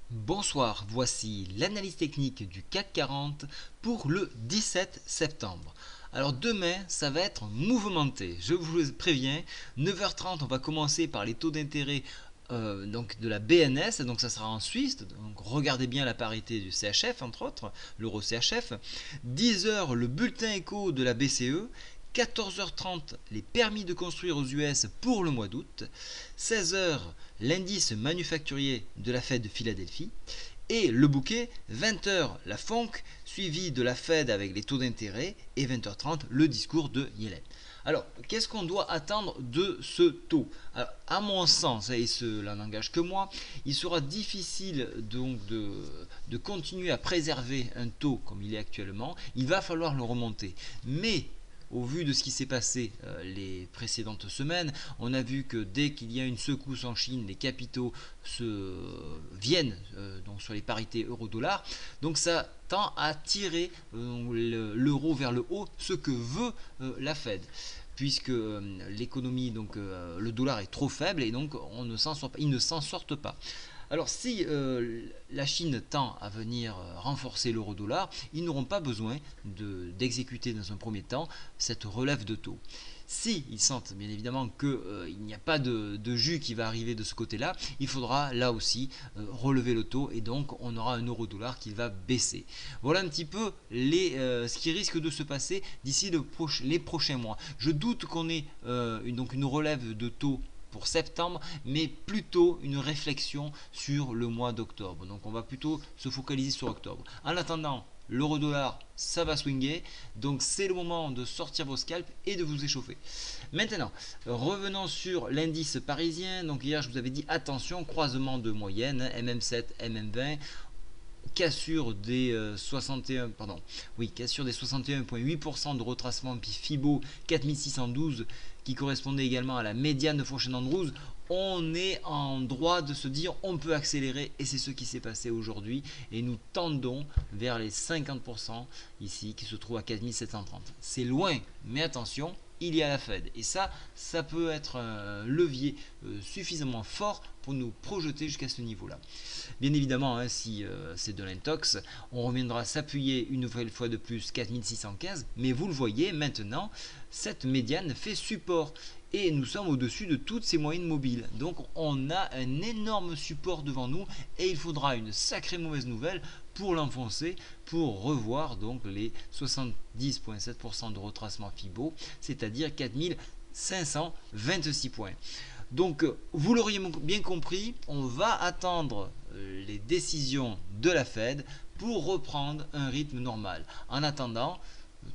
Bonsoir, voici l'analyse technique du CAC 40 pour le 17 septembre. Alors demain, ça va être mouvementé, je vous préviens. 9h30, on va commencer par les taux d'intérêt donc de la BNS, donc ça sera en Suisse, donc regardez bien la parité du CHF entre autres, l'euro CHF. 10h, le bulletin éco de la BCE. 14h30, les permis de construire aux US pour le mois d'août. 16h, l'indice manufacturier de la Fed de Philadelphie. Et le bouquet, 20h, la FONC, suivi de la Fed avec les taux d'intérêt. Et 20h30, le discours de Yellen. Alors, qu'est-ce qu'on doit attendre de ce taux? Alors, à mon sens, et cela n'engage que moi, il sera difficile donc de continuer à préserver un taux comme il est actuellement. Il va falloir le remonter. Mais au vu de ce qui s'est passé les précédentes semaines, on a vu que dès qu'il y a une secousse en Chine, les capitaux viennent donc sur les parités euro-dollar. Donc ça tend à tirer l'euro vers le haut, ce que veut la Fed, puisque l'économie, donc le dollar est trop faible et donc ils ne s'en sortent pas. Alors si la Chine tend à venir renforcer l'euro-dollar, ils n'auront pas besoin d'exécuter dans un premier temps cette relève de taux. Si ils sentent bien évidemment qu'il n'y a pas de jus qui va arriver de ce côté-là, il faudra là aussi relever le taux et donc on aura un euro-dollar qui va baisser. Voilà un petit peu ce qui risque de se passer d'ici les prochains mois. Je doute qu'on ait donc une relève de taux pour septembre, mais plutôt une réflexion sur le mois d'octobre. Donc on va plutôt se focaliser sur octobre. En attendant, l'euro-dollar, ça va swinguer. Donc c'est le moment de sortir vos scalps et de vous échauffer. Maintenant, revenons sur l'indice parisien. Donc hier, je vous avais dit attention, croisement de moyenne, MM7, MM20. Cassure des 61,8% de retracement FIBO 4612 qui correspondait également à la médiane de Fauchon-Andrews. On est en droit de se dire on peut accélérer et c'est ce qui s'est passé aujourd'hui et nous tendons vers les 50% ici qui se trouvent à 4730. C'est loin, mais attention, il y a la Fed et ça peut être un levier suffisamment fort pour nous projeter jusqu'à ce niveau-là. Bien évidemment, si c'est de l'intox, on reviendra s'appuyer une nouvelle fois de plus 4615, mais vous le voyez maintenant, cette médiane fait support et nous sommes au-dessus de toutes ces moyennes mobiles. Donc on a un énorme support devant nous et il faudra une sacrée mauvaise nouvelle pour l'enfoncer, pour revoir donc les 70,7% de retracement FIBO, c'est-à-dire 4526 points. Donc vous l'auriez bien compris, on va attendre les décisions de la Fed pour reprendre un rythme normal. En attendant,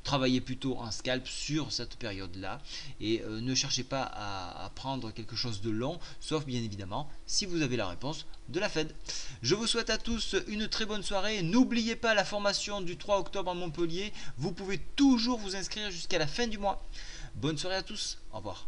travaillez plutôt en scalp sur cette période-là et ne cherchez pas à prendre quelque chose de long, sauf bien évidemment si vous avez la réponse de la Fed. Je vous souhaite à tous une très bonne soirée. N'oubliez pas la formation du 3 octobre à Montpellier. Vous pouvez toujours vous inscrire jusqu'à la fin du mois. Bonne soirée à tous. Au revoir.